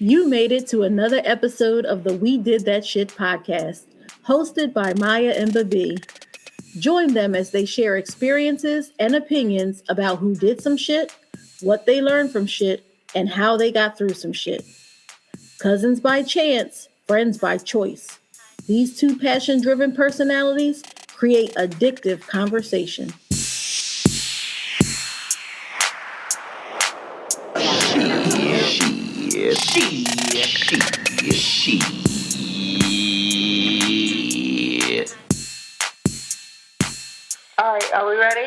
You made it to another episode of the We Did That Shit podcast, hosted by Maya and Babi. Join them as they share experiences and opinions about who did some shit, what they learned from shit, and how they got through some shit. Cousins by chance, friends by choice. These two passion driven personalities create addictive conversation. All right, are we ready?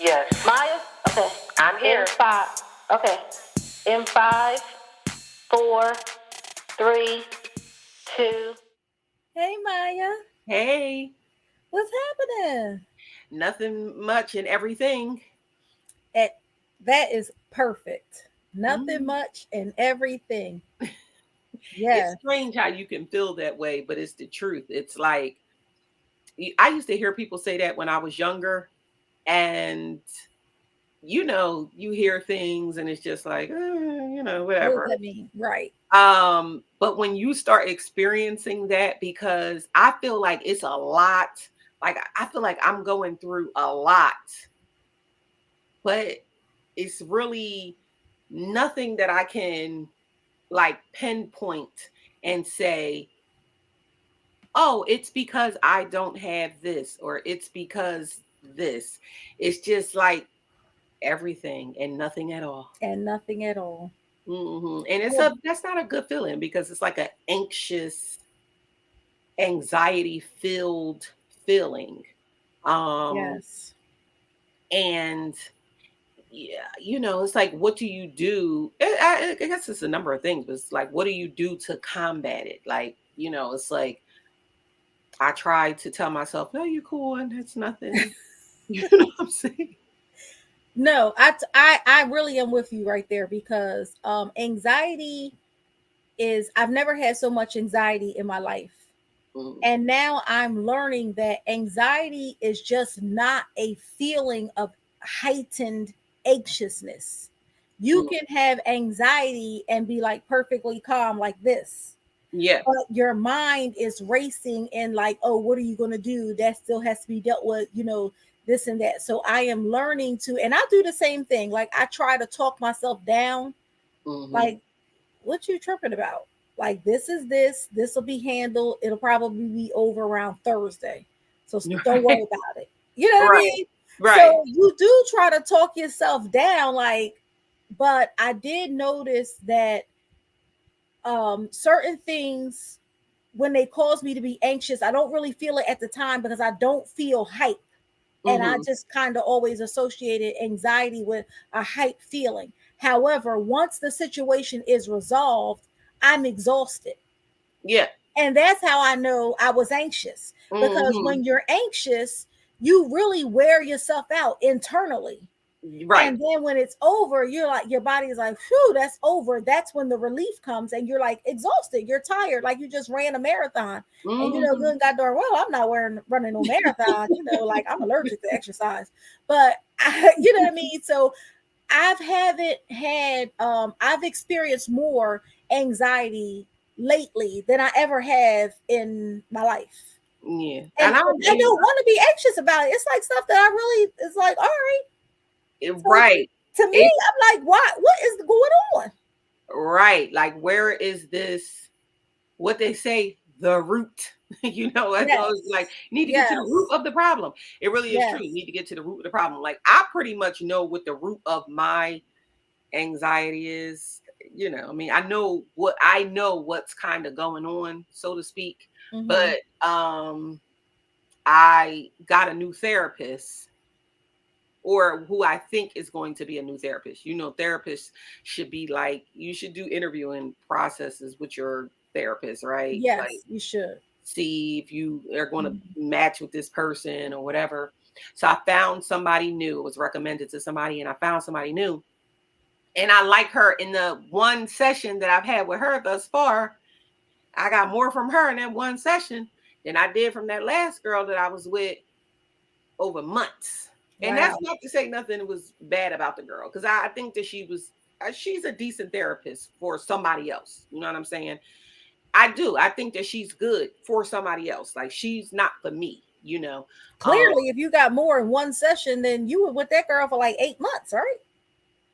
Yes. Maya? Okay. I'm here. In five. Okay. In 5, 4, 3, 2. Hey, Maya. Hey. What's happening? Nothing much and everything. That is perfect. Nothing much and everything. Yeah. It's strange how you can feel that way, but it's the truth. It's like, I used to hear people say that when I was younger, and you hear things and it's just like, What whatever. does that mean? Right. But when you start experiencing that, because I feel like it's a lot, like I feel like I'm going through a lot, but it's really nothing that I can like pinpoint and say, oh, it's because I don't have this, or it's because this. It's just like everything and nothing at all. And nothing at all. And that's not a good feeling, because it's like an anxious, anxiety filled feeling. Yes. And yeah, it's like, what do you do? I guess it's a number of things, but it's like, what do you do to combat it? Like, it's like, I try to tell myself, no, you're cool and it's nothing. You know what I'm saying? No, I really am with you right there, because anxiety is, I've never had so much anxiety in my life. And now I'm learning that anxiety is just not a feeling of heightened anxiousness. You can have anxiety and be like perfectly calm like this. Yeah. But your mind is racing and like, oh, what are you going to do? That still has to be dealt with, this and that. So I am learning to, and I do the same thing. Like, I try to talk myself down. Like, what you tripping about? Like, this will be handled. It'll probably be over around Thursday. So don't worry about it. You know what I mean? Right. So you do try to talk yourself down, like, but I did notice that certain things, when they cause me to be anxious, I don't really feel it at the time because I don't feel hype. And I just kind of always associated anxiety with a hype feeling. However, once the situation is resolved, I'm exhausted. Yeah. And that's how I know I was anxious. Because when you're anxious, you really wear yourself out internally. Right. And then when it's over, you're like, your body is like, whew, that's over. That's when the relief comes, and you're like exhausted. You're tired, like you just ran a marathon. And good and god darn well, I'm not running no marathon. Like, I'm allergic to exercise. But you know what I mean? So I've experienced more anxiety lately than I ever have in my life. Yeah. And I don't want to be anxious about it. It's like stuff that I really, it's like, all right. Right. To me, I'm like, what is going on? Right. Like, where is this, what they say, the root? It's like, you need to get to the root of the problem. It really is true. You need to get to the root of the problem. Like, I pretty much know what the root of my anxiety is. I mean, I know what's kind of going on, so to speak. But I got a new therapist, or who I think is going to be a new therapist. Therapists should be like, you should do interviewing processes with your therapist, right? Yes, like, you should. See if you are going to match with this person or whatever. So I found somebody new. It was recommended to somebody, and I found somebody new. And I like her. In the one session that I've had with her thus far, I got more from her in that one session than I did from that last girl that I was with over months. And that's not to say nothing was bad about the girl, because I think that she was she's a decent therapist for somebody else. You know what I'm saying? I do. I think that she's good for somebody else. Like, she's not for me, you know. Clearly, if you got more in one session, then you were with that girl for like 8 months, right?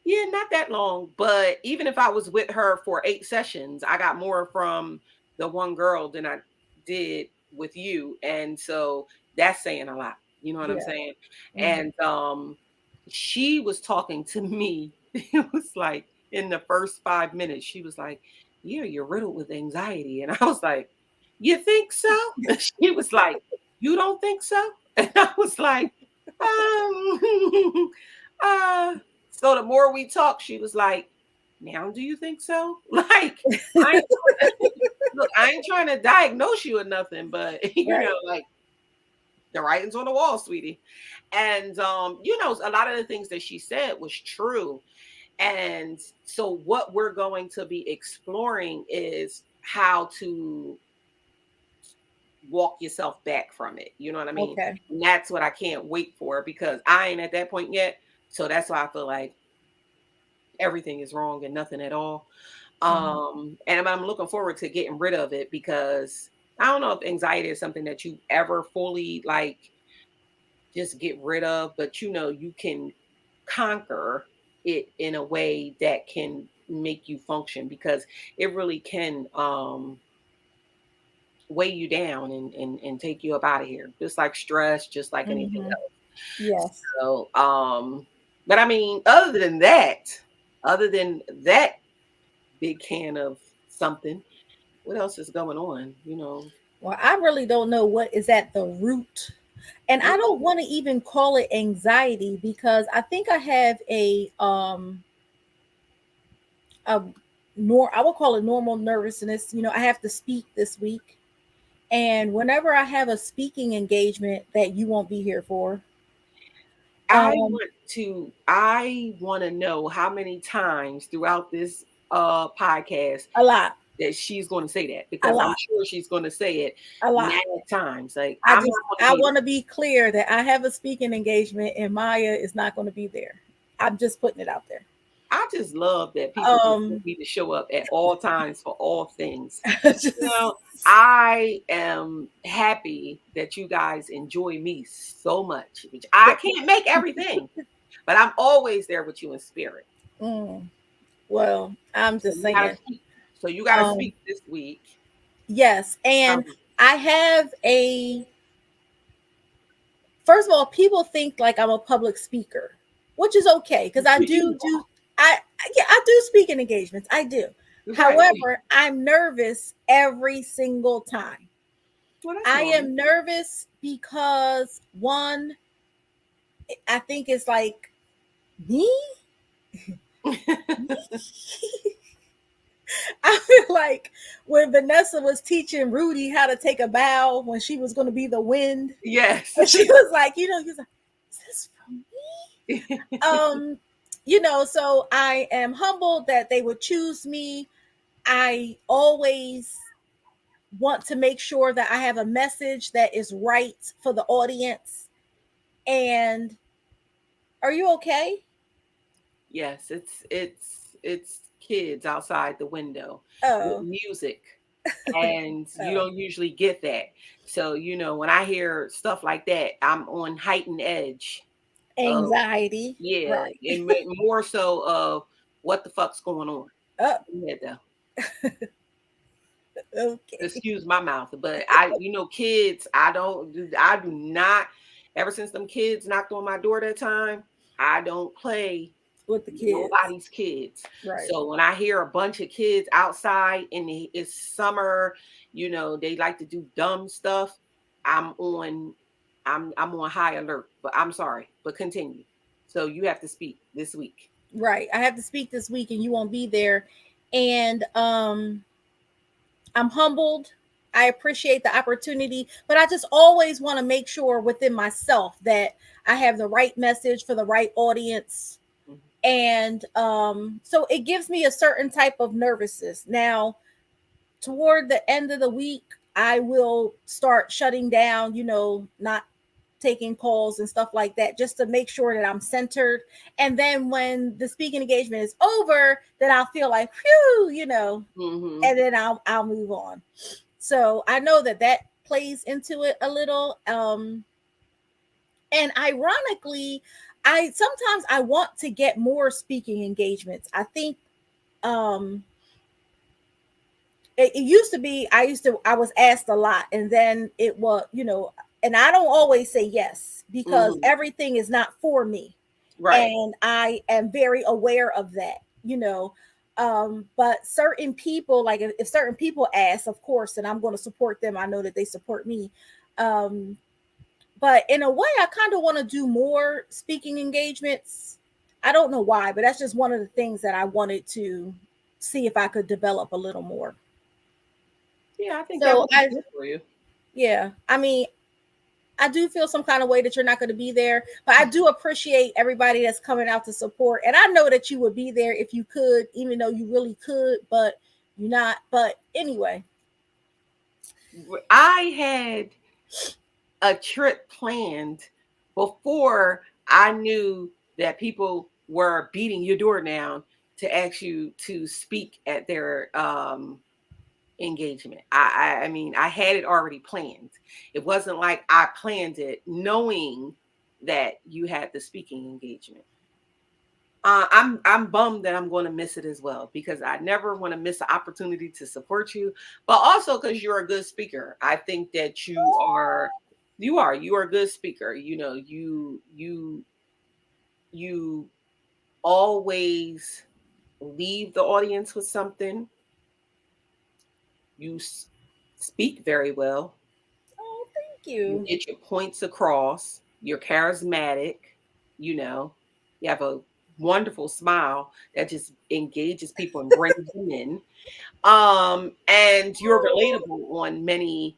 Yeah, not that long. But even if I was with her for 8 sessions, I got more from the one girl than I did with you. And so that's saying a lot. You know what I'm saying? And she was talking to me. It was like in the first 5 minutes, she was like, "Yeah, you're riddled with anxiety." And I was like, "You think so?" And she was like, "You don't think so?" And I was like, um, so the more we talked, she was like, "Now do you think so?" Like, look, I ain't trying to diagnose you or nothing, but you know, like, the writing's on the wall, sweetie. And you know, a lot of the things that she said was true. And so what we're going to be exploring is how to walk yourself back from it. You know what I mean? Okay. And that's what I can't wait for, because I ain't at that point yet. So that's why I feel like everything is wrong and nothing at all. And I'm looking forward to getting rid of it, because I don't know if anxiety is something that you ever fully like just get rid of, but you know, you can conquer it in a way that can make you function, because it really can weigh you down and take you up out of here, just like stress, just like anything else. Yes. So but I mean, other than that big can of something, what else is going on, you know? Well, I really don't know what is at the root. And I don't want to even call it anxiety, because I think I have I would call it normal nervousness. You know, I have to speak this week. And whenever I have a speaking engagement that you won't be here for, I want to know how many times throughout this podcast a lot that she's going to say that, because I'm sure she's going to say it a lot times. Like, I want to be clear that I have a speaking engagement and Maya is not going to be there. I'm just putting it out there. I just love that people need to show up at all times for all things. You know, I am happy that you guys enjoy me so much. I can't make everything, but I'm always there with you in spirit. Well, I'm just saying. So you got to speak this week. Yes, and I have first of all, people think like I'm a public speaker, which is okay, because I do speak in engagements. I do. Right. However, I'm nervous every single time. I am nervous because, one, I think it's like me. I feel like when Vanessa was teaching Rudy how to take a bow when she was going to be the wind. Yes. And she was like, you know, he was like, is this from me? You know, so I am humbled that they would choose me. I always want to make sure that I have a message that is right for the audience. And are you okay? Yes, it's kids outside the window with music, and you don't usually get that. So, you know, when I hear stuff like that, I'm on heightened edge. Anxiety. Right. And more so of what the fuck's going on. Yeah, okay. Excuse my mouth, but kids, I do not, ever since them kids knocked on my door that time, I don't play with the kids. Nobody's kids. Right. So when I hear a bunch of kids outside and it's summer, you know, they like to do dumb stuff, I'm on high alert. But I'm sorry, but continue. So you have to speak this week. Right. I have to speak this week and you won't be there. And I'm humbled. I appreciate the opportunity, but I just always want to make sure within myself that I have the right message for the right audience. And so it gives me a certain type of nervousness. Now, toward the end of the week, I will start shutting down, you know, not taking calls and stuff like that, just to make sure that I'm centered. And then when the speaking engagement is over, then I'll feel like, phew, and then I'll move on. So I know that plays into it a little. And ironically, I sometimes want to get more speaking engagements. I think it used to be I was asked a lot, and then it was, and I don't always say yes, because everything is not for me. Right. And I am very aware of that, but certain people, like if certain people ask, of course, and I'm going to support them. I know that they support me. But in a way, I kind of want to do more speaking engagements. I don't know why, but that's just one of the things that I wanted to see if I could develop a little more. Yeah, I think that would be good for you. Yeah, I mean, I do feel some kind of way that you're not going to be there, but I do appreciate everybody that's coming out to support. And I know that you would be there if you could, even though you really could, but you're not. But anyway, I had a trip planned before I knew that people were beating your door down to ask you to speak at their engagement. I mean, I had it already planned. It wasn't like I planned it knowing that you had the speaking engagement. I'm bummed that I'm going to miss it as well, because I never want to miss an opportunity to support you, but also because you're a good speaker. I think that you are a good speaker. You always leave the audience with something. You speak very well. Oh, thank you. You get your points across. You're charismatic. You have a wonderful smile that just engages people and brings them in. And you're relatable on many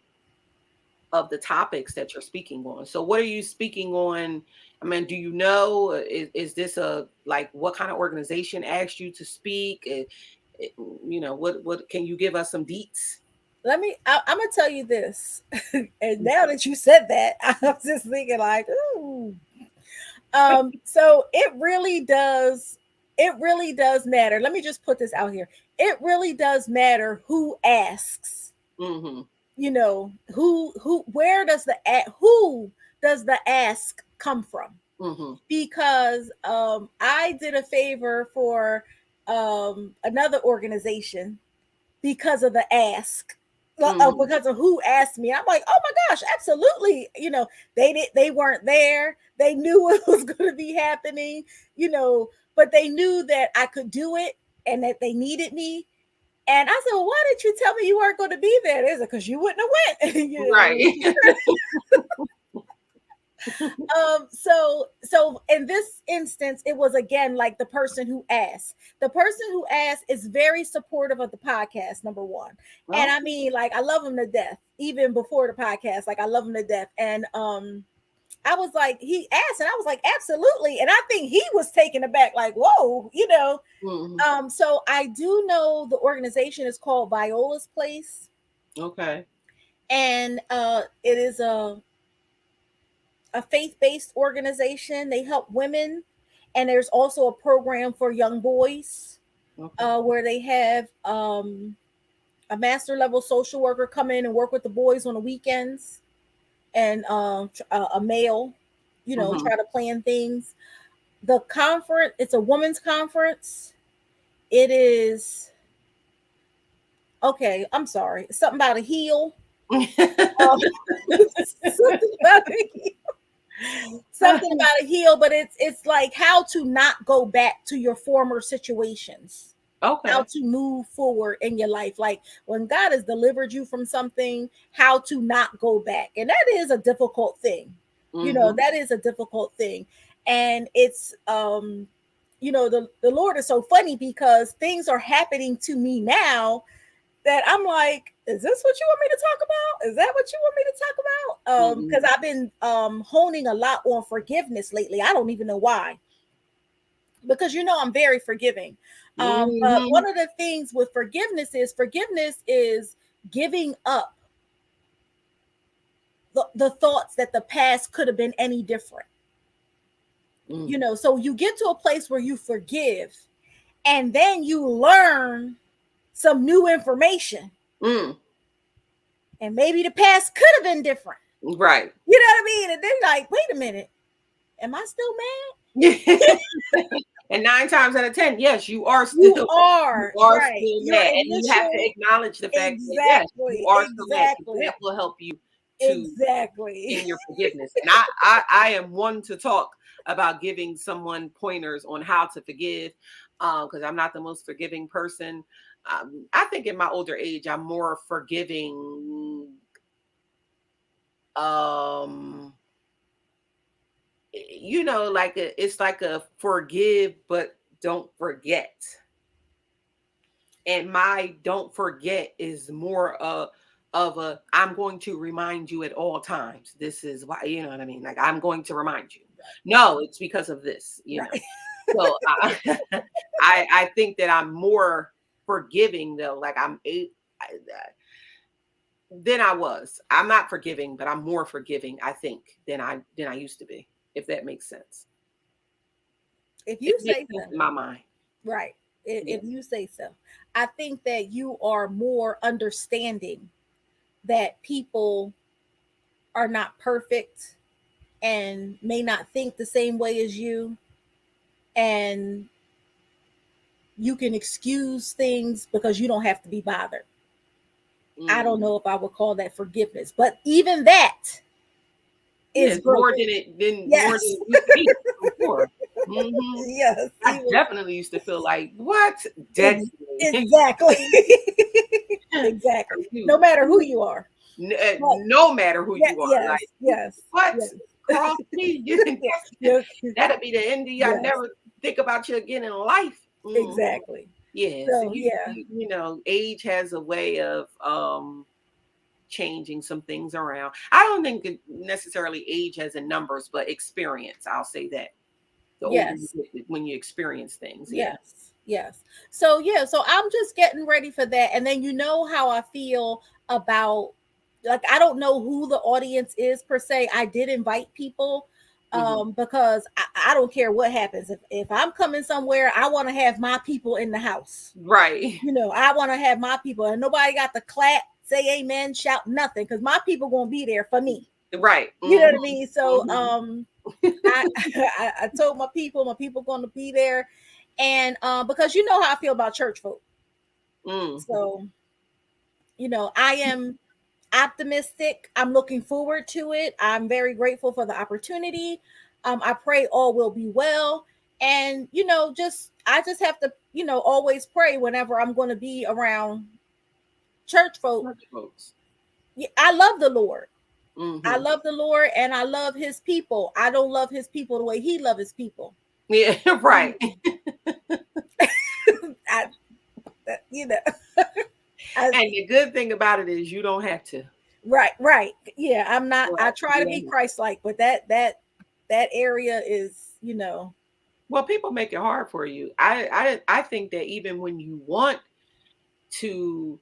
of the topics that you're speaking on. So what are you speaking on? I mean, do you know, is this what kind of organization asked you to speak? What can you give us some deets? I'm gonna tell you this. And now that you said that, I was just thinking like, ooh. So it really does matter. Let me just put this out here. It really does matter who asks. Mm-hmm. Who does the ask come from? Mm-hmm. Because I did a favor for another organization because of the ask. Because of who asked me. I'm like, oh my gosh, absolutely. They weren't there. They knew it was going to be happening, but they knew that I could do it and that they needed me. And I said, well, why didn't you tell me you weren't going to be there? They said, because you wouldn't have went. Right. So in this instance, it was again like the person who asked. The person who asked is very supportive of the podcast, number one. Oh. And I mean, like, I love him to death, even before the podcast. Like, I love him to death. And I was like, he asked, and I was like, absolutely. And I think he was taken aback, like, whoa, Mm-hmm. So I do know the organization is called Viola's Place. Okay. And it is a faith-based organization. They help women, and there's also a program for young boys, where they have a master level social worker come in and work with the boys on the weekends, and a male, try to plan things. The conference, it's a women's conference. It is okay. I'm sorry, something about a heel. Something about a heel, but it's like how to not go back to your former situations. Okay. How to move forward in your life. Like when God has delivered you from something, how to not go back. And that is a difficult thing. Mm-hmm. That is a difficult thing. And it's the Lord is so funny, because things are happening to me now that I'm like, is this what you want me to talk about? Is that what you want me to talk about? Because I've been honing a lot on forgiveness lately. I don't even know why. Because I'm very forgiving. But one of the things with forgiveness is giving up the thoughts that the past could have been any different. You know, so you get to a place where you forgive, and then you learn some new information. And maybe the past could have been different. Right. You know what I mean? And then like, wait a minute, am I still mad? And 9 times out of 10, yes, you are still. You are right. Still mad, and you have to acknowledge the fact that yes, you are still mad. That will help you in your forgiveness. And I am one to talk about giving someone pointers on how to forgive, because I'm not the most forgiving person. I think in my older age, I'm more forgiving. You know, like it's like a forgive but don't forget. And my don't forget is more of a I'm going to remind you at all times. This is why, you know what I mean? Like, I'm going to remind you. No, it's because of this, you know. So I think that I'm more forgiving though. Like than I was. I'm not forgiving, but I'm more forgiving, I think, than I used to be, if that makes sense. If you say so. In my mind. Right. If you say so. I think that you are more understanding that people are not perfect and may not think the same way as you. And you can excuse things because you don't have to be bothered. I don't know if I would call that forgiveness, but even that is more than more than before. Yes, I definitely used to feel like, what? Exactly. Exactly. No matter who you are. No matter who you are. Yes. Like, yes. What? Yes. Cross me? That'd be the end of you. I never think about you again in life. Exactly. Yeah. So, you know, age has a way of changing some things around. I don't think necessarily age has in numbers, but experience. I'll say that. When you experience things. Yes. So I'm just getting ready for that. And then you know how I feel about, like, I don't know who the audience is per se. I did invite people because I don't care what happens. If I'm coming somewhere, I want to have my people in the house. Right. You know, I want to have my people, and nobody got to clap, say amen, shout nothing, because my people gonna be there for me. Right. You know what I mean? So I told my people gonna be there. And because you know how I feel about church folk. So, you know, I am optimistic. I'm looking forward to it. I'm very grateful for the opportunity. I pray all will be well. And, you know, I just have to, you know, always pray whenever I'm going to be around church folks. Yeah, I love the Lord. I love the Lord, and I love his people. I don't love his people the way he loves his people. Yeah, right. You know. And the good thing about it is you don't have to. Right. Yeah, I'm not. I try to be Christ-like, but that area is, you know. Well, people make it hard for you. I think that even when you want to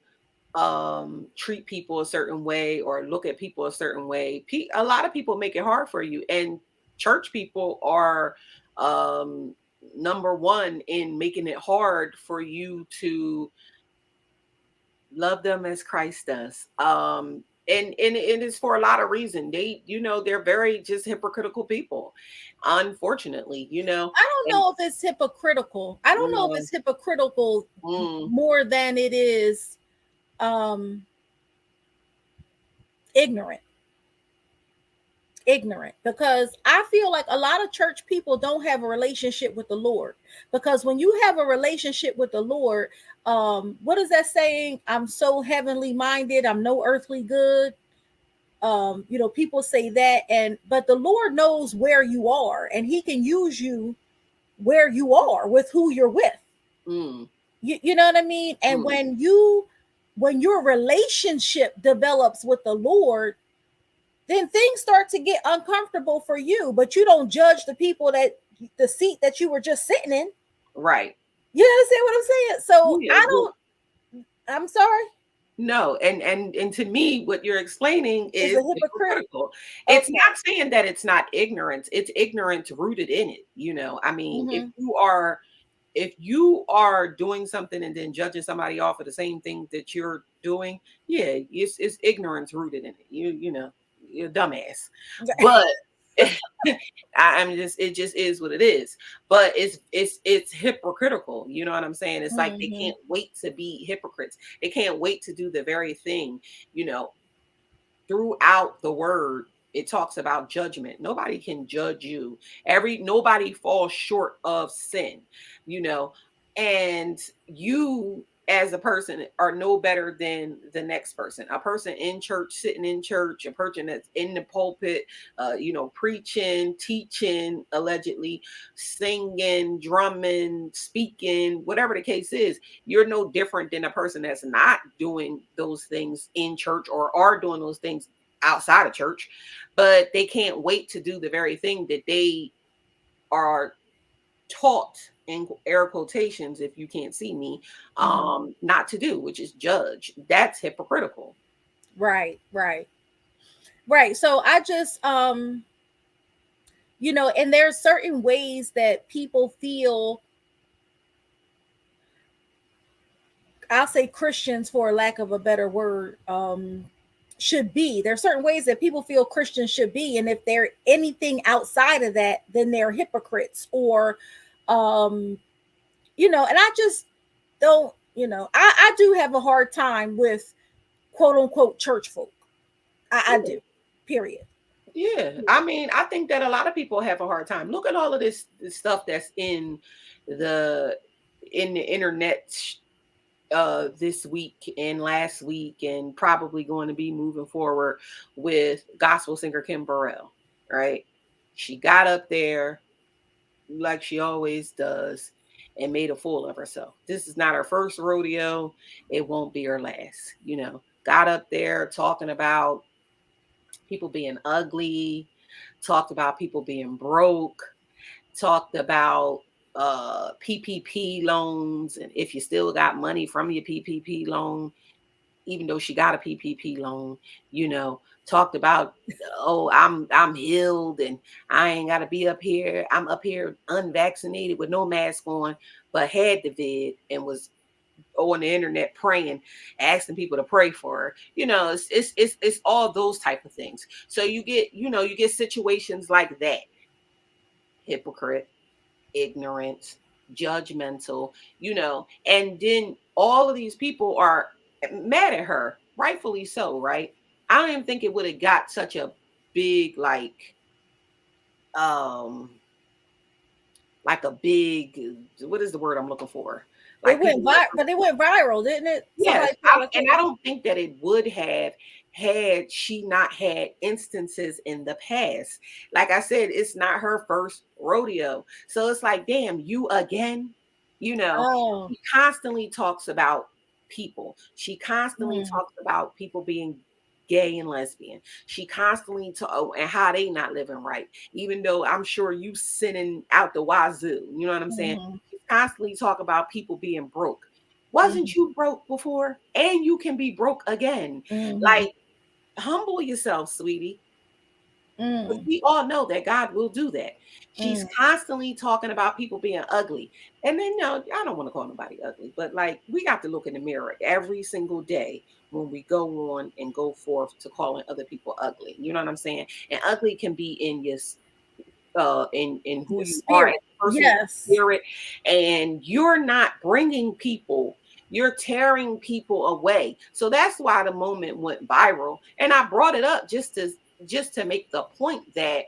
treat people a certain way or look at people a certain way, a lot of people make it hard for you. And church people are number one in making it hard for you to love them as Christ does. And it's for a lot of reasons. They're very just hypocritical people, unfortunately. I don't know if it's hypocritical. I don't know if it's hypocritical more than it is ignorant, because I feel like a lot of church people don't have a relationship with the Lord. Because when you have a relationship with the Lord, what is that saying? I'm so heavenly minded, I'm no earthly good. People say that, but the Lord knows where you are, and he can use you where you are with who you're with. You know what I mean? And when your relationship develops with the Lord, then things start to get uncomfortable for you, but you don't judge the people the seat that you were just sitting in. Right. You understand what I'm saying? So I'm sorry. No, and to me, what you're explaining Is is a hypocrite? hypocritical. It's Okay. not saying that it's not ignorance, it's ignorance rooted in it. I mean, Mm-hmm. if you are doing something and then judging somebody off of the same thing that you're doing, yeah, it's ignorance rooted in it. You're a dumbass. But I'm just it just is what it is. But it's hypocritical. You know what I'm saying? It's like they Mm-hmm. can't wait to be hypocrites. They can't wait to do the very thing, you know, throughout the word. It talks about judgment. Nobody can judge you. Nobody falls short of sin, you know, and you as a person are no better than the next person. A person in church, sitting in church, a person that's in the pulpit, preaching, teaching, allegedly singing, drumming, speaking, whatever the case is. You're no different than a person that's not doing those things in church or are doing those things outside of church, but they can't wait to do the very thing that they are taught, in air quotations, if you can't see me, not to do, which is judge. That's hypocritical. Right. So I just and there's certain ways that people feel, I'll say Christians for lack of a better word, should be. There are certain ways that people feel Christians should be, and if they're anything outside of that, then they're hypocrites, or and I just don't, I do have a hard time with quote unquote church folk. I do, period. Yeah, I mean, I think that a lot of people have a hard time. Look at all of this stuff that's the in the internet this week and last week, and probably going to be moving forward with gospel singer Kim Burrell, right? She got up there like she always does and made a fool of herself. This is not her first rodeo. It won't be her last. Got up there talking about people being ugly, talked about people being broke, talked about PPP loans, and if you still got money from your PPP loan, even though she got a PPP loan, talked about, oh, I'm healed and I ain't got to be up here. I'm up here unvaccinated with no mask on, but had the vid and was on the internet praying, asking people to pray for her. It's all those type of things. So you get situations like that. Hypocrite, ignorant, judgmental, and then all of these people are mad at her, rightfully so, right? I don't even think it would have got such a big like a big, what is the word I'm looking for? It went viral, didn't it? Yes, and I don't think that it would have had she not had instances in the past. Like I said, it's not her first rodeo. So it's like, damn, you again, She constantly talks about people. She constantly talks about people being gay and lesbian. She constantly and how they not living right, even though I'm sure you sinning out the wazoo. You know what I'm saying? She constantly talk about people being broke. Wasn't you broke before? And you can be broke again. Like, humble yourself, sweetie. We all know that God will do that. She's constantly talking about people being ugly. And then, I don't want to call nobody ugly, but like, we got to look in the mirror every single day when we go on and go forth to calling other people ugly. You know what I'm saying? And ugly can be in your in who you are as a person, spirit, and you're not bringing people, you're tearing people away. So that's why the moment went viral, and I brought it up just to make the point that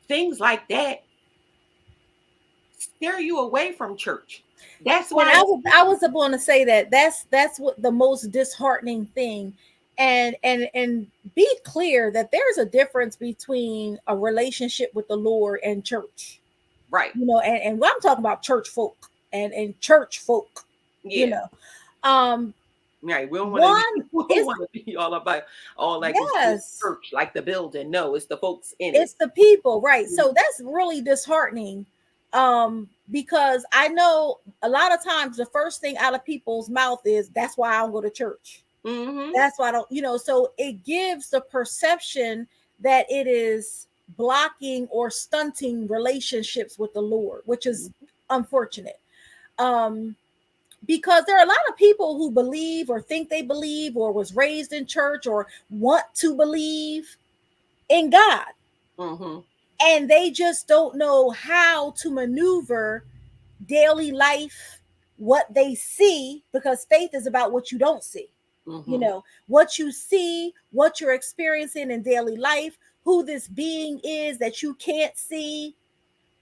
things like that scare you away from church. That's why I was going to say that's what the most disheartening thing. And be clear that there's a difference between a relationship with the Lord and church, right? And when I'm talking about church folk and church folk, right. We don't want to be all about it's church, like the building. No, it's the folks in it. It's the people, right? So that's really disheartening, because I know a lot of times the first thing out of people's mouth is, that's why I don't go to church. Mm-hmm. That's why I don't, so it gives the perception that it is blocking or stunting relationships with the Lord, which is unfortunate. Because there are a lot of people who believe or think they believe or was raised in church or want to believe in God. Mm-hmm. And they just don't know how to maneuver daily life, what they see, because faith is about what you don't see. Mm-hmm. What you see, what you're experiencing in daily life, who this being is that you can't see,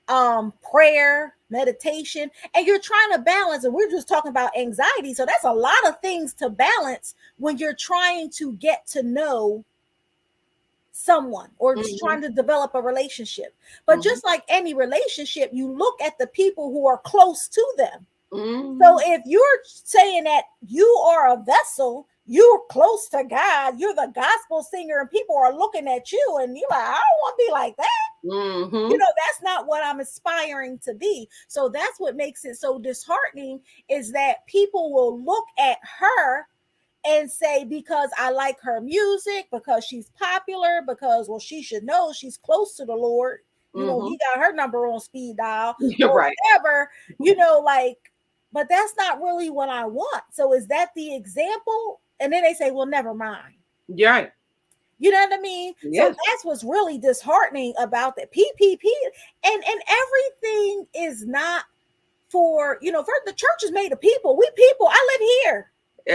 prayer, meditation, and you're trying to balance. And we're just talking about anxiety. So that's a lot of things to balance when you're trying to get to know someone or just trying to develop a relationship. But just like any relationship, you look at the people who are close to them. So if you're saying that you are a vessel, you're close to God, you're the gospel singer, and people are looking at you and you're like, I don't want to be like that. That's not what I'm aspiring to be. So that's what makes it so disheartening, is that people will look at her and say, because I like her music, because she's popular, because, well, she should know she's close to the Lord. He got her number on speed dial, You're or right. whatever, but that's not really what I want. So is that the example? And then they say, well, never mind. You're right. You know what I mean? Yes. So that's what's really disheartening about that PPP. And everything is not for the church is made of people. We people. I live here.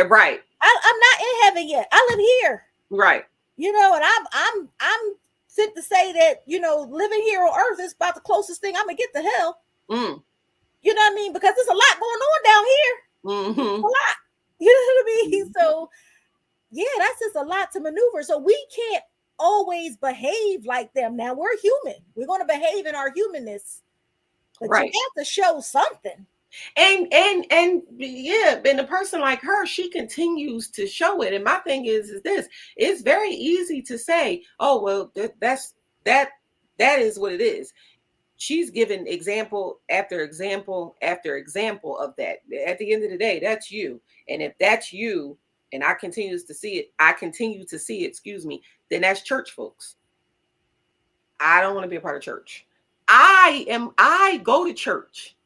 Right. I'm not in heaven yet. I live here. Right. And I'm fit to say that, living here on earth is about the closest thing I'm gonna get to hell. You know what I mean? Because there's a lot going on down here. A lot. You know what I mean? So yeah, that's just a lot to maneuver. So we can't always behave like them. Now we're human. We're going to behave in our humanness. But you have to show something. And yeah, and a person like her, she continues to show it. And my thing is this: it's very easy to say, oh, well, that is what it is. She's given example after example after example of that. At the end of the day, that's you. And if that's you, and I continue to see it, excuse me, then that's church folks. I don't want to be a part of church. I go to church.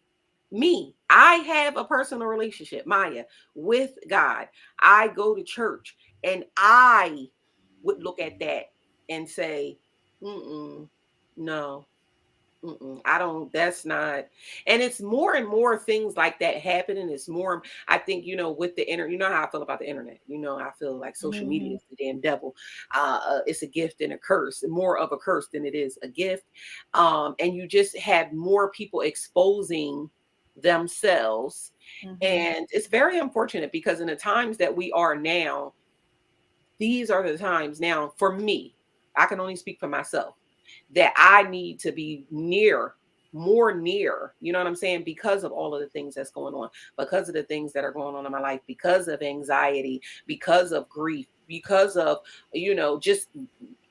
I have a personal relationship, Maya, with God. I go to church, and I would look at that and say, no, I don't, that's not. And it's more and more things like that happening. It's more, I think, with the internet, you know how I feel about the internet. I feel like social media is the damn devil. It's a gift and a curse, more of a curse than it is a gift. And you just have more people exposing themselves. And it's very unfortunate, because in the times that we are now, these are the times now, for me, I can only speak for myself, that I need to be more near, you know what I'm saying? Because of all of the things that's going on, because of the things that are going on in my life, because of anxiety, because of grief, because of, just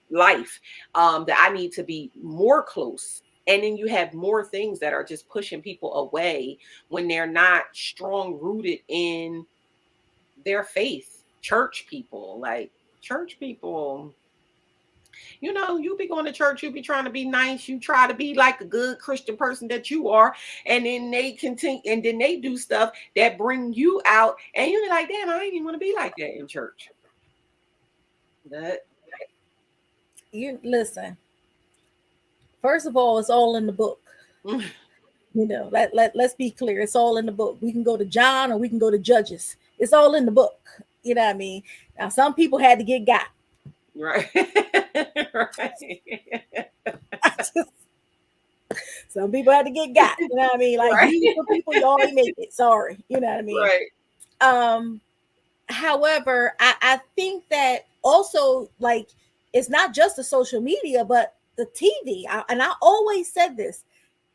life, that I need to be more close. And then you have more things that are just pushing people away when they're not strong rooted in their faith. Church people, you be going to church, you be trying to be nice, you try to be like a good Christian person that you are, and then they continue, and then they do stuff that bring you out, and you're like, damn, I ain't even want to be like that in church. You listen. First of all, it's all in the book. Let's be clear. It's all in the book. We can go to John or we can go to Judges. It's all in the book. You know what I mean? Now, some people had to get got. Right. Some people had to get got. You know what I mean? Like, these are people, you already made it. Sorry. You know what I mean? Right. However, I think that also, like, it's not just the social media, but the TV. And I always said this,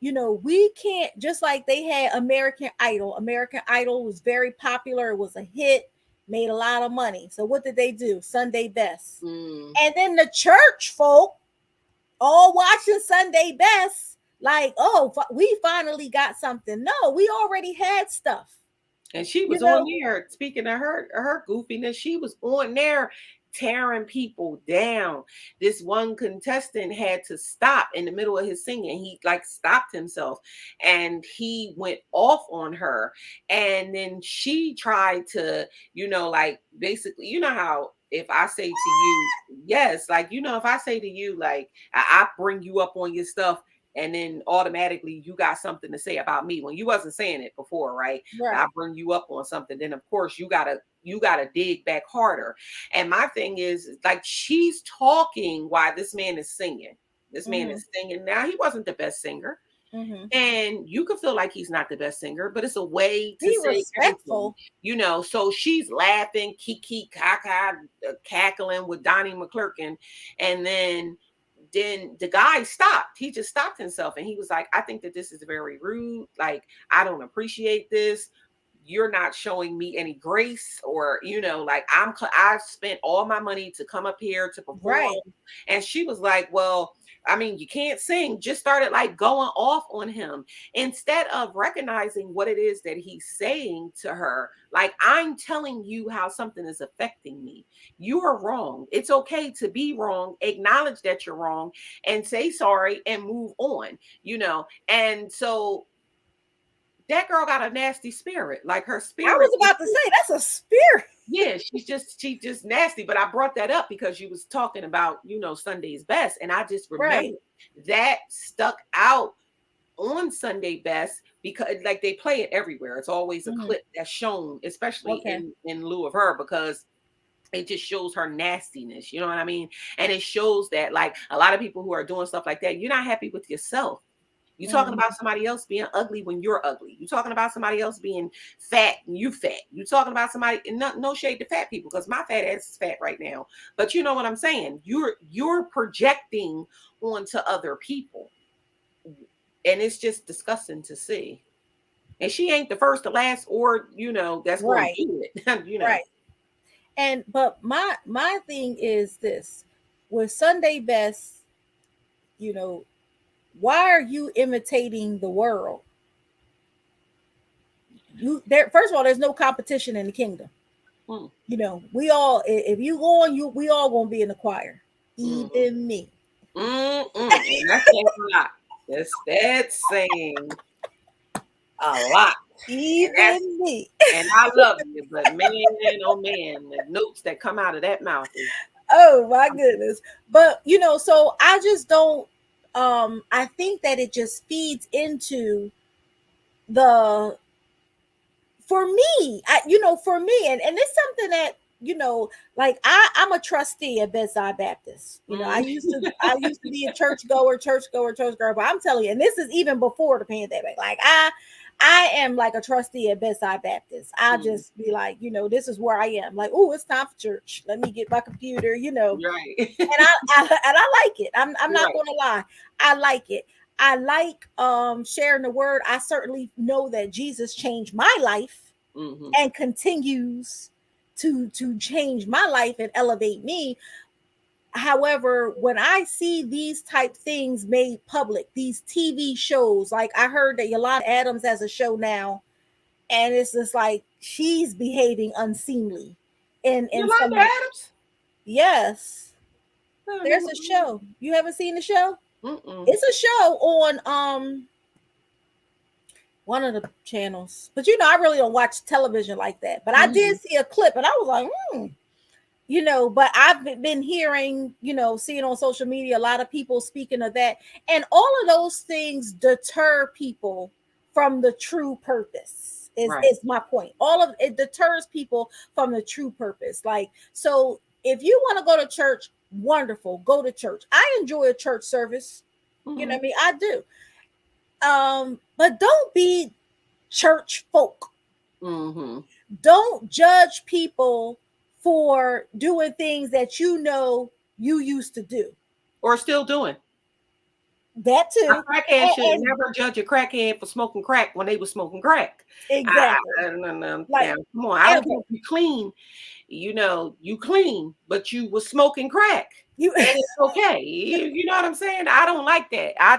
we can't, just like they had American Idol. American Idol was very popular. It was a hit, made a lot of money. So what did they do? Sunday Best. And then the church folk all watching Sunday Best, like, oh, we finally got something. No, we already had stuff. And she You was on know, there, speaking of her goofiness, she was on there tearing people down. This one contestant had to stop in the middle of his singing. He like stopped himself and he went off on her. And then she tried to, like basically, you know how if I say to you, yes, like, if I say to you, like, I bring you up on your stuff, and then automatically you got something to say about me when you wasn't saying it before, right? I right. bring you up on something, then of course you gotta dig back harder. And my thing is like she's talking while this man is singing. This man Mm-hmm. is singing. Now he wasn't the best singer. Mm-hmm. And you could feel like he's not the best singer, but it's a way to Be say everything, respectful. So she's laughing, kiki, caca, cackling with Donnie McClurkin. And then the guy stopped. He just stopped himself and he was like, I think that this is very rude. Like, I don't appreciate this. You're not showing me any grace, or like I've spent all my money to come up here to perform. Right. And she was like, well, I mean, you can't sing. Just started like going off on him instead of recognizing what it is that he's saying to her. Like, I'm telling you how something is affecting me. You are wrong. It's okay to be wrong. Acknowledge that you're wrong and say sorry and move on, And so that girl got a nasty spirit. Like her spirit. I was about to say that's a spirit. Yeah, she just nasty. But I brought that up because you was talking about, Sunday's Best. And I just remember that stuck out on Sunday Best because like they play it everywhere. It's always a clip that's shown, especially in lieu of her, because it just shows her nastiness. You know what I mean? And it shows that like a lot of people who are doing stuff like that, you're not happy with yourself. You're talking about somebody else being ugly when you're ugly. You're talking about somebody else being fat and you fat. You're talking about somebody, and no shade to fat people, because my fat ass is fat right now. But you know what I'm saying? You're projecting onto other people. And it's just disgusting to see. And she ain't the first, the last, or that's going to do it. Right. And but my thing is this: with Sunday Best, why are you imitating the world? First of all, there's no competition in the kingdom. We all, if you go on, we all gonna be in the choir, even me. That's saying a lot. That's saying a lot. Even me. And I love you, but man, oh man, the notes that come out of that mouth is, oh my goodness. But so I just don't. I think that it just feeds into for me, for me, and it's something that like I'm a trustee at Bedside Baptist. I used to be a church goer, but I'm telling you, and this is even before the pandemic. Like I am like a trustee at Bedside Baptist. I just be like, this is where I am. Like, oh, it's time for church. Let me get my computer, right. And I like it. I'm not gonna lie. I like it. I like sharing the word. I certainly know that Jesus changed my life and continues to change my life and elevate me. However, when I see these type things made public, these TV shows, like I heard that Yolanda Adams has a show now, and it's just like she's behaving unseemly. In Yolanda Adams? Yes. There's a show. You haven't seen the show? It's a show on one of the channels. But I really don't watch television like that. But I did see a clip and I was like, but I've been hearing, seeing on social media, a lot of people speaking of that. And all of those things deter people from the true purpose is my point. All of it deters people from the true purpose. Like, so if you want to go to church, wonderful, go to church. I enjoy a church service. You know what I mean? I do. But don't be church folk. Don't judge people for doing things that you used to do or still doing. That A too. crackhead should And never judge a crackhead for smoking crack when they were smoking crack. exactly. No, Like, now, come on. I don't care ever. if you clean, you clean, but you was smoking crack. You And it's okay. You know what I'm saying? I don't like that. I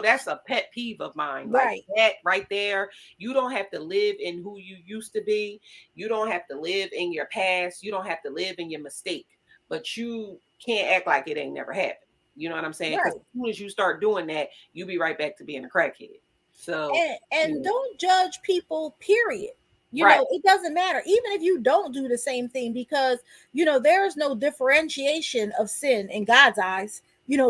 that's a pet peeve of mine. Like right. that right there. You don't have to live in who you used to be. You don't have to live in your past. You don't have to live in your mistake. But you can't act like it ain't never happened. You know what I'm saying? Because Right. as soon as you start doing that, you be right back to being a crackhead. So, And don't judge people, period. right. It doesn't matter, even if you don't do the same thing, because there is no differentiation of sin in God's eyes.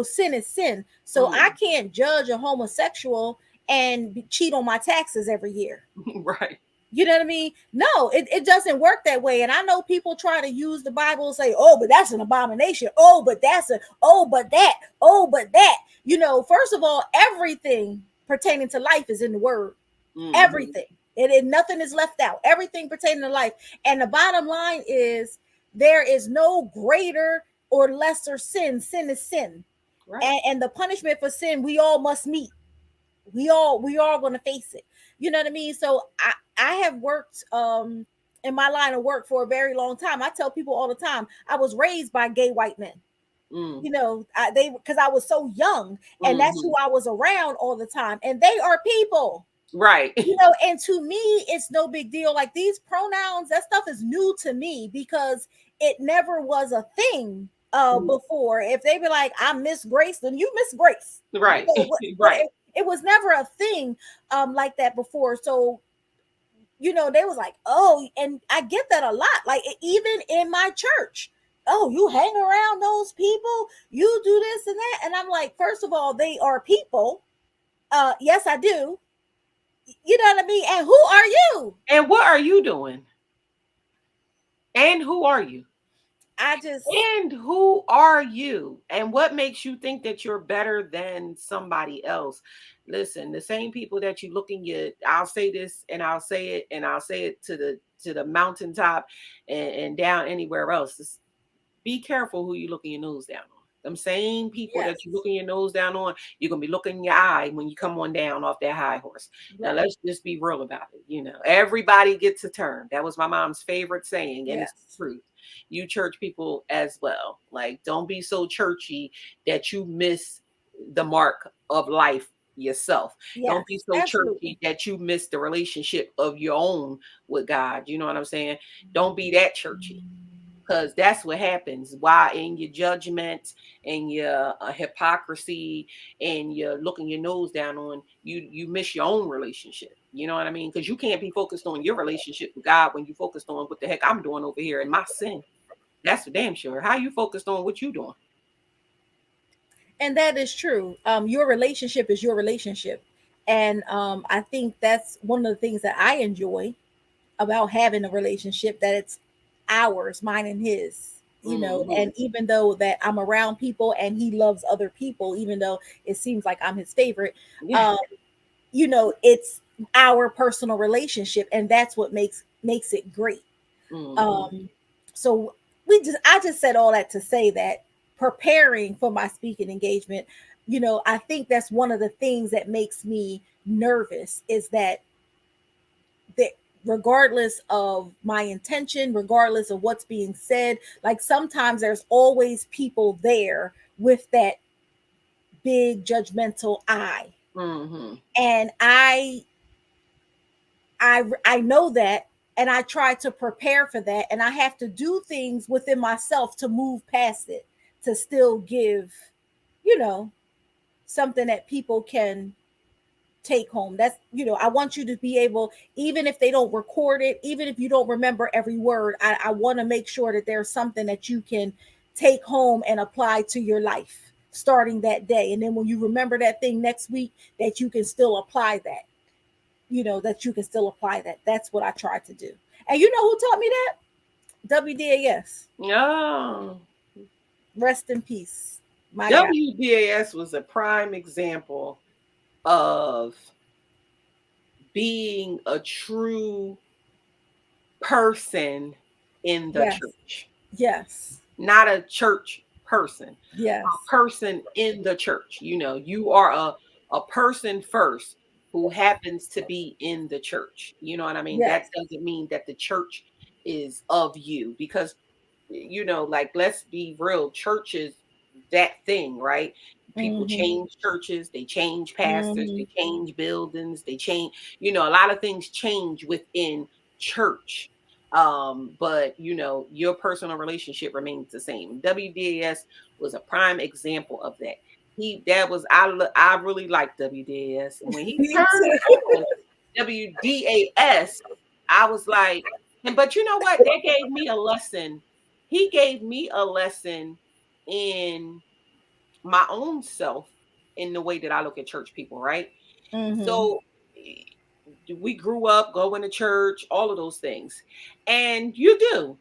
Sin is sin. So I can't judge a homosexual and cheat on my taxes every year. Right. You know what I mean? No, it doesn't work that way. And I know people try to use the Bible and say, oh, but that's an abomination. Oh, but oh, but that. Oh, but that. First of all, everything pertaining to life is in the word. Mm-hmm. Everything. Nothing is left out. Everything pertaining to life. And the bottom line is there is no greater or lesser sin. Sin is sin. Right. And the punishment for sin, we all must meet. We all going to face it. You know what I mean? So I have worked in my line of work for a very long time. I tell people all the time, I was raised by gay white men. Because I was so young, and that's who I was around all the time, and they are people. Right. And to me, it's no big deal. Like these pronouns, that stuff is new to me because it never was a thing before. If they be like, I'm Miss Grace, then you Miss Grace. Right. Right. It was never a thing like that before. So, they was like, oh, and I get that a lot. Like even in my church, oh, you hang around those people, you do this and that. And I'm like, first of all, they are people. Yes, I do. You know what I mean? And who are you? And what are you doing? And who are you? And who are you? And what makes you think that you're better than somebody else? Listen, the same people that you look in your, I'll say this and I'll say it and I'll say it to the mountaintop and down anywhere else. Just be careful who you looking your nose down on. Them same people that you looking your nose down on, you're gonna be looking in your eye when you come on down off that high horse. Right. Now let's just be real about it. Everybody gets a turn. That was my mom's favorite saying, and it's the truth. You church people as well. Like, don't be so churchy that you miss the mark of life yourself. Don't be so churchy that you miss the relationship of your own with God. You know what I'm saying? Don't be that churchy. Because that's what happens. Why in your judgment and your hypocrisy and you're looking your nose down on, you miss your own relationship. You know what I mean? Because you can't be focused on your relationship with God when you focused on what the heck I'm doing over here in my sin. That's for damn sure. How you focused on what you doing? And that is true. Your relationship is your relationship. And I think that's one of the things that I enjoy about having a relationship, that it's ours, mine and his, and even though that I'm around people and he loves other people, even though it seems like I'm his favorite, it's our personal relationship, and that's what makes it great. So I just said all that to say that preparing for my speaking engagement, I think that's one of the things that makes me nervous, is that regardless of my intention, regardless of what's being said, like sometimes there's always people there with that big judgmental eye. And I know that, and I try to prepare for that, and I have to do things within myself to move past it, to still give, something that people can take home. That's, I want you to be able, even if they don't record it, even if you don't remember every word, I want to make sure that there's something that you can take home and apply to your life starting that day. And then when you remember that thing next week, that you can still apply that, That's what I try to do. And you know who taught me that? WDAS. Oh. Rest in peace. My WDAS God. Was a prime example of being a true person in the church. Yes. Not a church person. Yes. A person in the church. You know, you are a person first who happens to be in the church. You know what I mean? Yes. That doesn't mean that the church is of you, because, you know, like, let's be real, church is that thing, right? People change churches, they change pastors, they change buildings, they change, you know, a lot of things change within church. But you know, your personal relationship remains the same. WDAS was a prime example of that. I really liked WDAS, and when he Me turned too. on WDAS, I was like, but you know what? They gave me a lesson. He gave me a lesson in my own self, in the way that I look at church people, right? So we grew up going to church, all of those things. And you do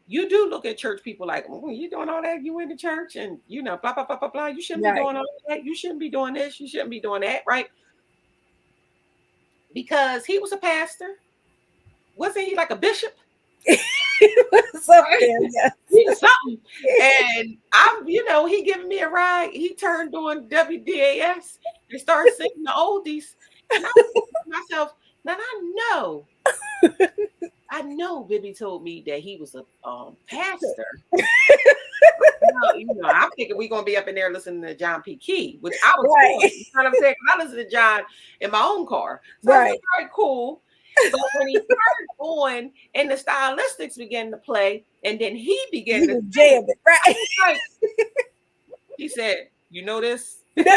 look at church people like, oh, you doing all that? You went to church and, you know, blah, blah, blah, blah, blah. You shouldn't be Right. doing all that. You shouldn't be doing this. You shouldn't be doing that, right? Because he was a pastor. Wasn't he like a bishop? Something, yes. He was something. And I'm, you know, he giving me a ride. He turned on WDAS and started singing the oldies. And I was thinking to myself, now I know Bibby told me that he was a pastor. You know, I'm thinking we're gonna be up in there listening to John P. Key, which I was Right. doing. You know what I'm saying? I listen to John in my own car. So I was like, all right, cool. But when he turned on and the stylistics began to play, and then he began He to was jamming, right? like, he said, you know this? I said,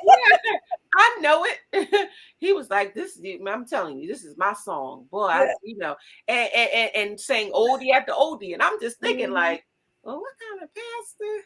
yeah, I know it. He was like, this, I'm telling you, this is my song. Boy, Yeah. you know, and saying oldie after oldie. And I'm just thinking, like, well, what kind of pastor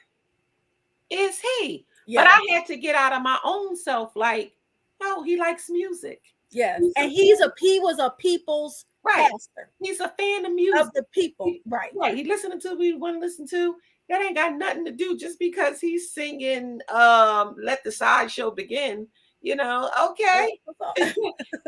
is he? Yeah. But I had to get out of my own self, like, no, he likes music. Yes. And he was a people's pastor. He's a fan of music. Of the people. Right. Right. He listening to what he want to listen to. That ain't got nothing to do just because he's singing Let the Sideshow Begin. You know, okay.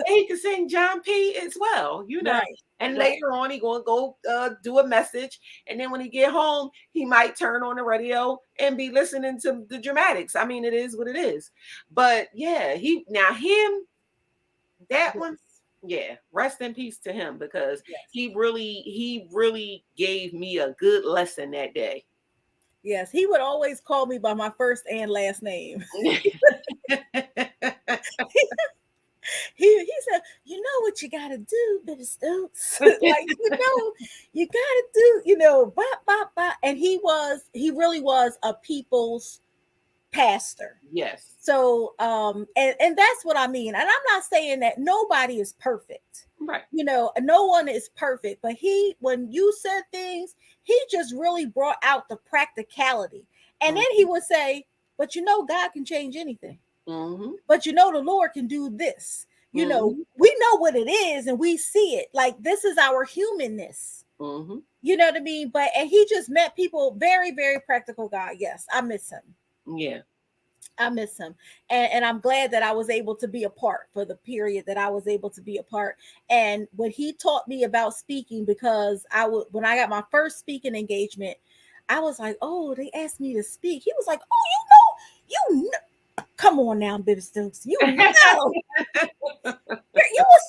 He can sing John P. as well, you know. Right. And later on, he gonna go do a message. And then when he get home, he might turn on the radio and be listening to the dramatics. I mean, it is what it is. But yeah, that one, yeah, rest in peace to him, because he really gave me a good lesson that day. Yes, he would always call me by my first and last name. He said, you know what you gotta do, Billy Stokes. Like, you gotta do, blah. And he really was a people's pastor. Yes. So and that's what I mean. And I'm not saying that nobody is perfect. Right. You know, no one is perfect, but when you said things, he just really brought out the practicality. And then he would say, but God can change anything. But the Lord can do this. You know, we know what it is and we see it. Like, this is our humanness. You know what I mean? And he just met people, very, very practical guy. Yes, I miss him. Yeah. I miss him. And I'm glad that I was able to be a part for the period that I was able to be a part. And when he taught me about speaking, because when I got my first speaking engagement, I was like, oh, they asked me to speak. He was like, oh, you know. Come on now, Bibby Stokes. You know. You're a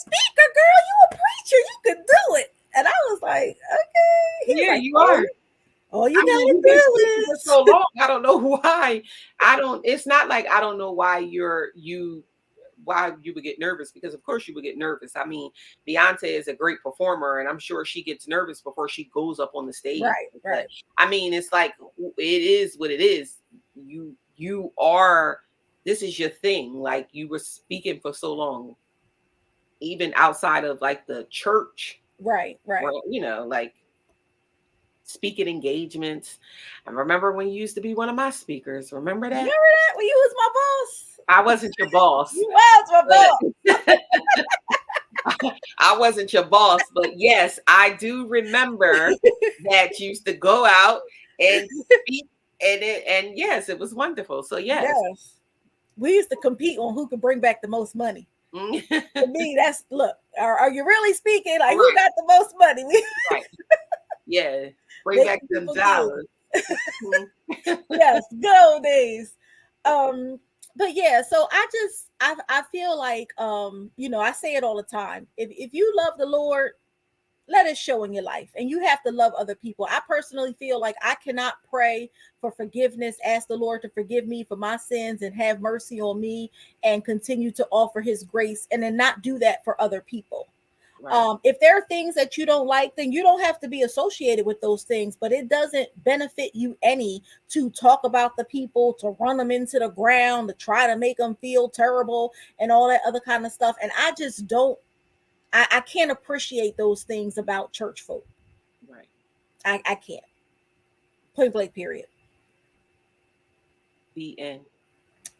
speaker, girl. You a preacher. You could do it. And I was like, okay. Yeah, you are. All you gotta do is so long. I don't know why. It's not like I don't know why why you would get nervous, because of course you would get nervous. I mean, Beyonce is a great performer, and I'm sure she gets nervous before she goes up on the stage. Right. But, I mean, it's like, it is what it is. You are, this is your thing. Like, you were speaking for so long, even outside of like the church. Right. Where, like, speaking engagements. I remember when you used to be one of my speakers. Remember that? Remember that when you was my boss? I wasn't your boss. You was my boss. I wasn't your boss, but yes, I do remember that you used to go out and speak, and yes, it was wonderful. So yes. We used to compete on who could bring back the most money. To me, that's, look, are you really speaking? Like, who got the most money? Right. Yeah. Bring back them dollars. Yes, good old days. But yeah, so I feel like I say it all the time. If you love the Lord, let it show in your life, and you have to love other people. I personally feel like I cannot pray for forgiveness, ask the Lord to forgive me for my sins and have mercy on me, and continue to offer his grace, and then not do that for other people. Right. If there are things that you don't like, then you don't have to be associated with those things, but it doesn't benefit you any to talk about the people, to run them into the ground, to try to make them feel terrible and all that other kind of stuff. And I just don't, I can't appreciate those things about church folk. Right. I can't. Point blank, period. The end.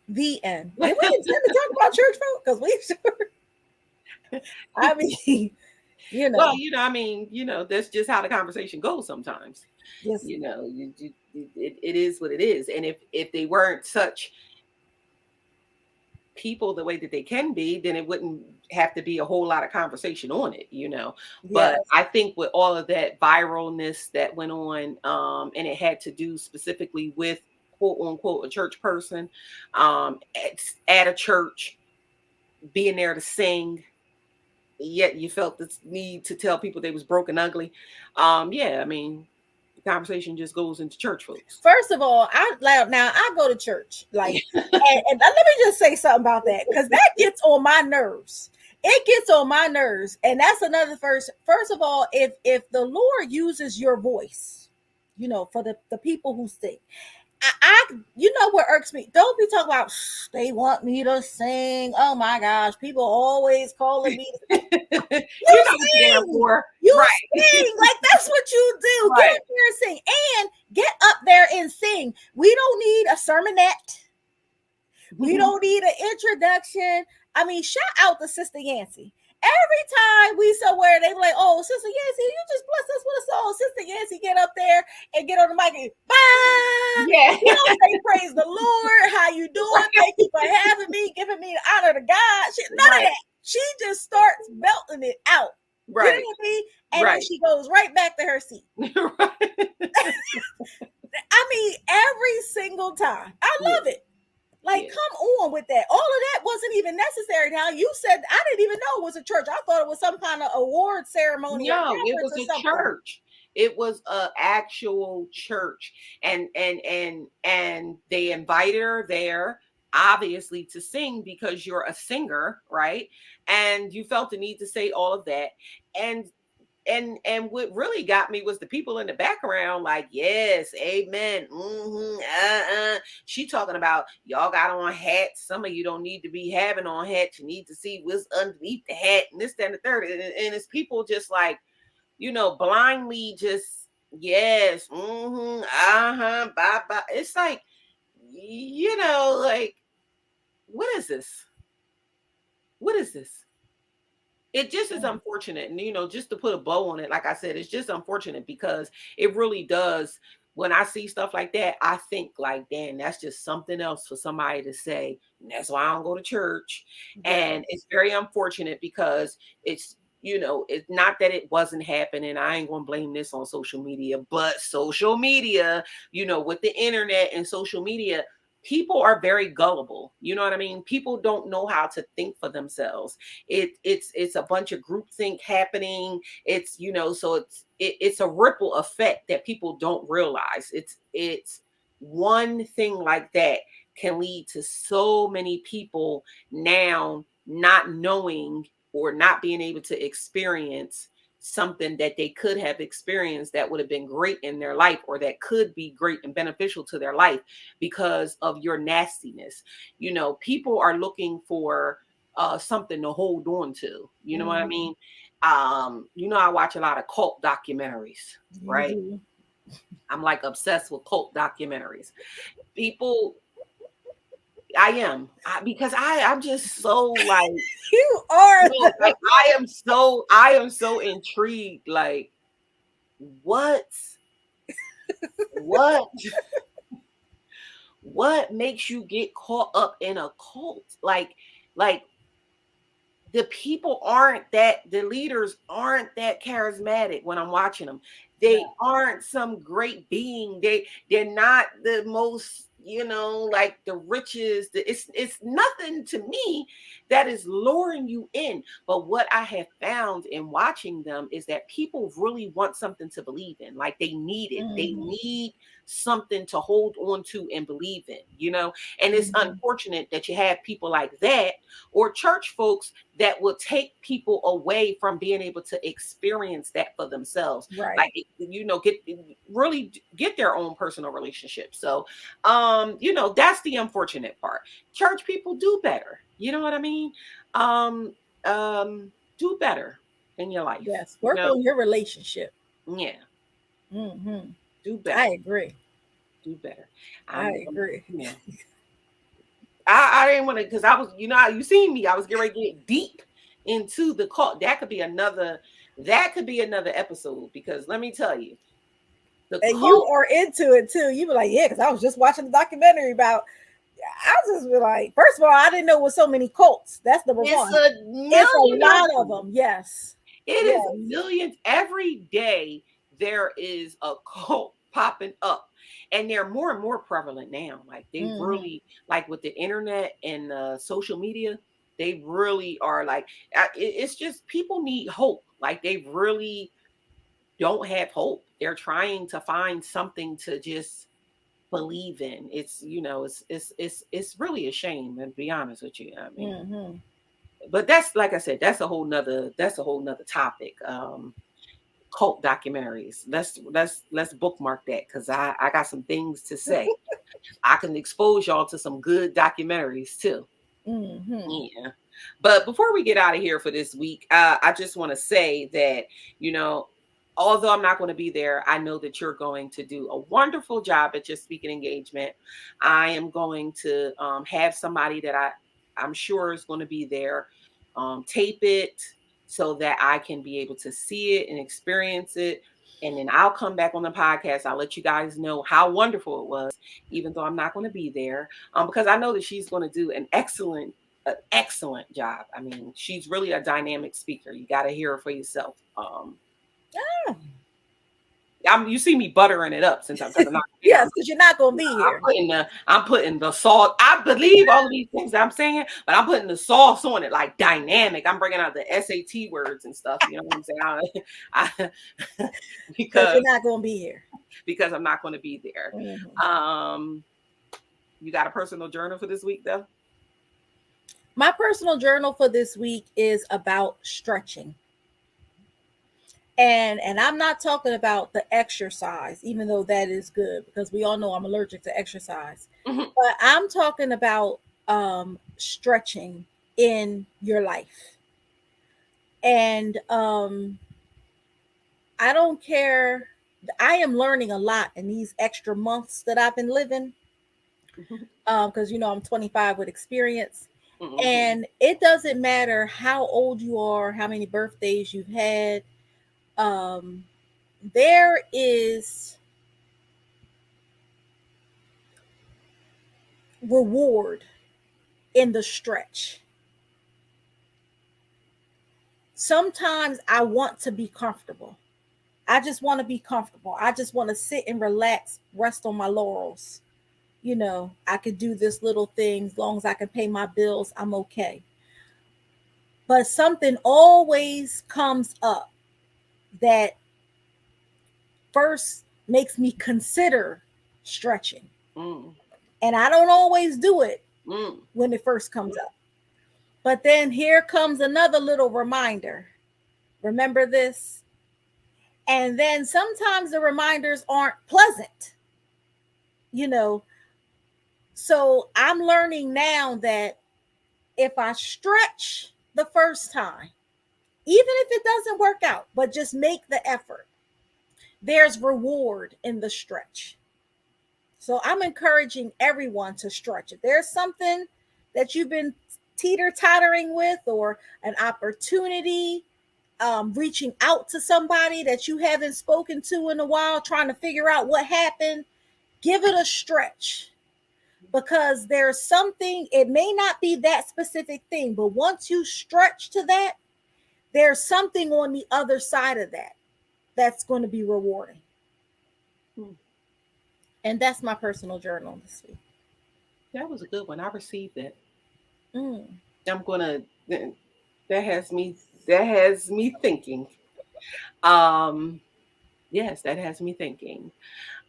The end. Did we intend to talk about church folk? Because we sure. I mean, Well, I mean, that's just how the conversation goes sometimes. Yes. It is what it is. And if they weren't such people the way that they can be, then it wouldn't have to be a whole lot of conversation on it, But Yes. I think with all of that viralness that went on, and it had to do specifically with quote unquote a church person, at a church, being there to sing, yet you felt this need to tell people they was broke and ugly. Yeah, I mean, the conversation just goes into church folks. First of all, I go to church, like, and let me just say something about that, because that gets on my nerves. It gets on my nerves, and that's another first. First of all, if the Lord uses your voice, for the people who sing, I what irks me? Don't be talking about they want me to sing. Oh my gosh, people always calling me. You sing. You right. sing, like that's what you do. Right. Get up there and sing, and get up there and sing. We don't need a sermonette. We don't need an introduction. I mean, shout out to Sister Yancey. Every time we somewhere, they be like, "Oh, Sister Yancey, you just bless us with a song." Sister Yancey, get up there and get on the mic and bye. Yeah. You don't say praise the Lord. How you doing? Thank you for having me, giving me the honor to God. None of that. She just starts belting it out. Right. You know what I mean? And then she goes right back to her seat. I mean, every single time. I love it. Like, come on with that. All of that wasn't even necessary. Now, you said, I didn't even know it was a church. I thought it was some kind of award ceremony. No, it was a church. It was an actual church. And they invited her there, obviously, to sing because you're a singer, right? And you felt the need to say all of that. And what really got me was the people in the background, like, yes, amen. She talking about y'all got on hats. Some of you don't need to be having on hats. You need to see what's underneath the hat, and this, that, and the third. And it's people just like, blindly just, yes, bye bye. It's like, like, what is this? What is this? It just is unfortunate. And, just to put a bow on it, like I said, it's just unfortunate because it really does. When I see stuff like that, I think like, damn, that's just something else for somebody to say. And that's why I don't go to church. Yes. And it's very unfortunate because it's, it's not that it wasn't happening. I ain't going to blame this on social media, but social media, with the internet and social media, people are very gullible. You know what I mean? People don't know how to think for themselves. It's a bunch of groupthink happening. It's, so it's a ripple effect that people don't realize. It's one thing like that can lead to so many people now not knowing or not being able to experience something that they could have experienced that would have been great in their life, or that could be great and beneficial to their life because of your nastiness. People are looking for something to hold on to. You know what I mean? I watch a lot of cult documentaries, right? I'm like obsessed with cult documentaries. People, I am, because I'm just so like, you are. Like, I am so intrigued. Like, what makes you get caught up in a cult? Like the people the leaders aren't that charismatic when I'm watching them. They aren't some great being. They're not the most, like the richest. It's nothing to me that is luring you in. But what I have found in watching them is that people really want something to believe in. Like they need it. They need something to hold on to and believe in, and it's unfortunate that you have people like that or church folks that will take people away from being able to experience that for themselves. Right. Like, get their own personal relationship. So, that's the unfortunate part. Church people do better. You know what I mean? Do better in your life. Yes. Work on your relationship. Yeah. Mm-hmm. Do better. I agree. Do better. I agree. I didn't want to, because I was, you seen me. I was getting ready to get deep into the cult. That could be another episode, because let me tell you, you are into it too. You be like, yeah, because I was just watching the documentary about. I just be like, first of all, I didn't know it was so many cults. That's number one. It's a lot of them. Yes, it is millions every day. There is a cult popping up, and they're more and more prevalent now. Like they really, like with the internet and social media, they really are like. It's just people need hope. Like they really don't have hope. They're trying to find something to just believe in. It's it's really a shame, and to be honest with you. I mean, but that's, like I said, that's a whole nother topic. Cult documentaries. Let's bookmark that, because I got some things to say. I can expose y'all to some good documentaries too. Yeah. But before we get out of here for this week, I just want to say that, although I'm not going to be there, I know that you're going to do a wonderful job at your speaking engagement. I am going to have somebody that I'm sure is going to be there, tape it so that I can be able to see it and experience it. And then I'll come back on the podcast. I'll let you guys know how wonderful it was, even though I'm not going to be there, because I know that she's going to do an excellent job. I mean, she's really a dynamic speaker. You got to hear her for yourself. You see me buttering it up since I'm not. Yes, because you're not gonna be here. I'm putting the sauce. I believe all of these things that I'm saying, but I'm putting the sauce on it, like dynamic. I'm bringing out the SAT words and stuff. You know what I'm saying? Because you're not gonna be here. Because I'm not going to be there. You got a personal journal for this week, though? My personal journal for this week is about stretching. And I'm not talking about the exercise, even though that is good, because we all know I'm allergic to exercise. But I'm talking about stretching in your life. And I don't care. I am learning a lot in these extra months that I've been living, because I'm 25 with experience. And it doesn't matter how old you are, how many birthdays you've had. There is reward in the stretch. Sometimes I want to be comfortable. I just want to be comfortable. I just want to sit and relax, rest on my laurels. I could do this little thing as long as I can pay my bills. I'm okay. But something always comes up that first makes me consider stretching. And I don't always do it when it first comes up. But then here comes another little reminder. Remember this? And then sometimes the reminders aren't pleasant. So I'm learning now that if I stretch the first time, even if it doesn't work out, but just make the effort, there's reward in the stretch. So I'm encouraging everyone to stretch. If there's something that you've been teeter-tottering with, or an opportunity, reaching out to somebody that you haven't spoken to in a while, trying to figure out what happened, give it a stretch. Because there's something, it may not be that specific thing, but once you stretch to that, there's something on the other side of that. that's going to be rewarding. Hmm. And that's my personal journal this week. That was a good one. I received it. Mm. I'm gonna. That has me thinking. Yes, that has me thinking.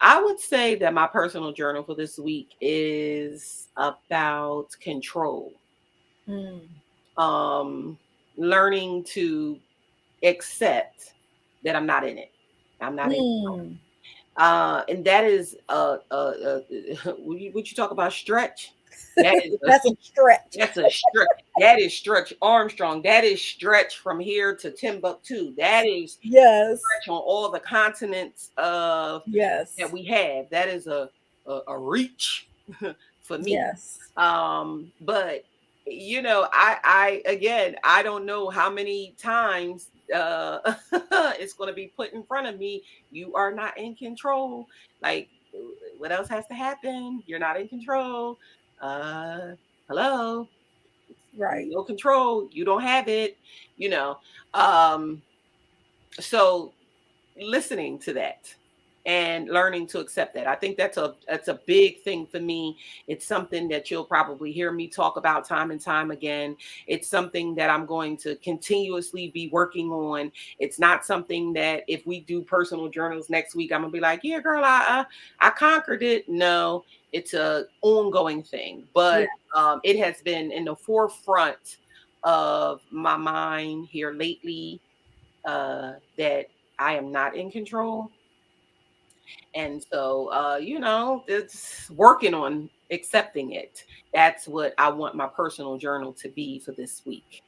I would say that my personal journal for this week is about control. Mm. Um, Learning to accept that I'm not in it. I'm not in control. Mm. And that is would you talk about stretch? That is That's a stretch. that's a stretch. That is Stretch Armstrong. That is stretch from here to Timbuktu. That is Yes. stretch on all the continents of Yes. that we have. That is a reach for me. Yes. But you know, I again, I don't know how many times it's going to be put in front of me. You are not in control. Like, what else has to happen? You're not in control. Hello, Right. no control. You don't have it. You know. Um, so listening to that and learning to accept that. I think that's a big thing for me. It's something that you'll probably hear me talk about time and time again. It's something that I'm going to continuously be working on. It's not something that if we do personal journals next week, I'm gonna be like, yeah, girl, I conquered it. No, it's a ongoing thing, but it has been in the forefront of my mind here lately, that I am not in control. And so, it's working on accepting it. That's what I want my personal journal to be for this week.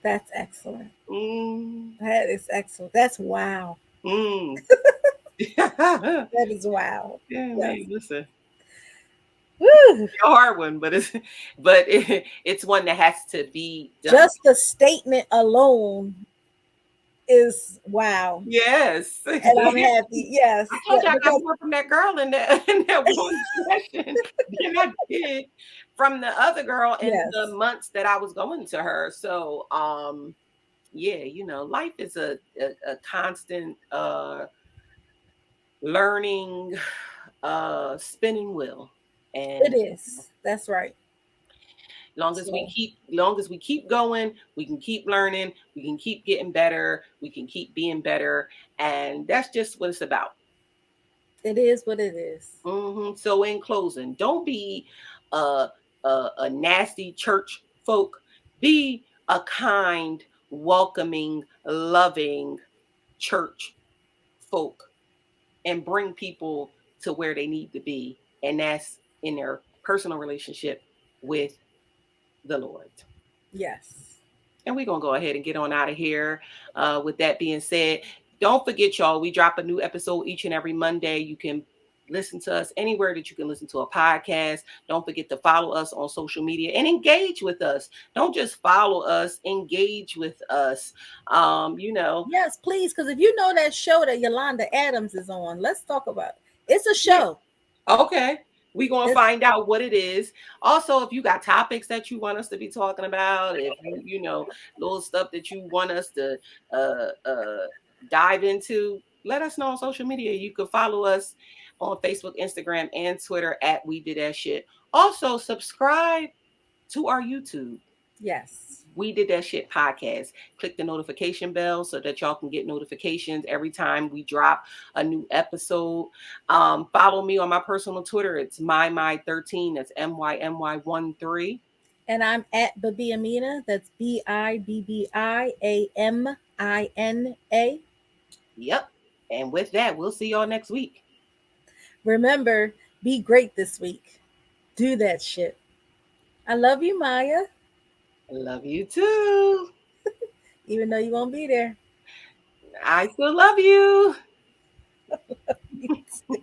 That's excellent. Mm. That is excellent. That's wow. Mm. That is wow. Yeah, Yes. man, listen. Woo. It's a hard one, but it's one that has to be done. Just the statement alone is wow. Yes. And I'm happy. Yes. I told you I got Because more from that girl in that one session than I did from the other girl in yes. the months that I was going to her. So yeah, you know, life is a constant learning spinning wheel. And It is. That's right. long as So, we keep going, we can keep learning, we can keep getting better, we can keep being better, and that's just what it's about. it is what it is. Mm-hmm. So in closing, don't be a nasty church folk. Be a kind, welcoming, loving church folk, and bring people to where they need to be, and that's in their personal relationship with the Lord. Yes. And we're going to go ahead and get on out of here. With that being said, don't forget, y'all, we drop a new episode each and every Monday. You can listen to us anywhere that you can listen to a podcast. Don't forget to follow us on social media and engage with us. Don't just follow us, engage with us. Yes, please. Because if you know that show that Yolanda Adams is on, let's talk about it. It's a show. Okay. We're going to find out what it is. Also, if you got topics that you want us to be talking about, if you know, little stuff that you want us to dive into, let us know on social media. You can follow us on Facebook, Instagram, and Twitter at We Did That Shit. Also, subscribe to our YouTube. Yes. We Did That Shit podcast. Click the notification bell so that y'all can get notifications every time we drop a new episode. Follow me on my personal Twitter. It's my13. That's MYMY13. And I'm at Babi Amina. That's BIBBIAMINA. Yep. And with that, we'll see y'all next week. Remember, be great this week. Do that shit. I love you, Maya. I love you too. Even though you won't be there. I still love you. Me too.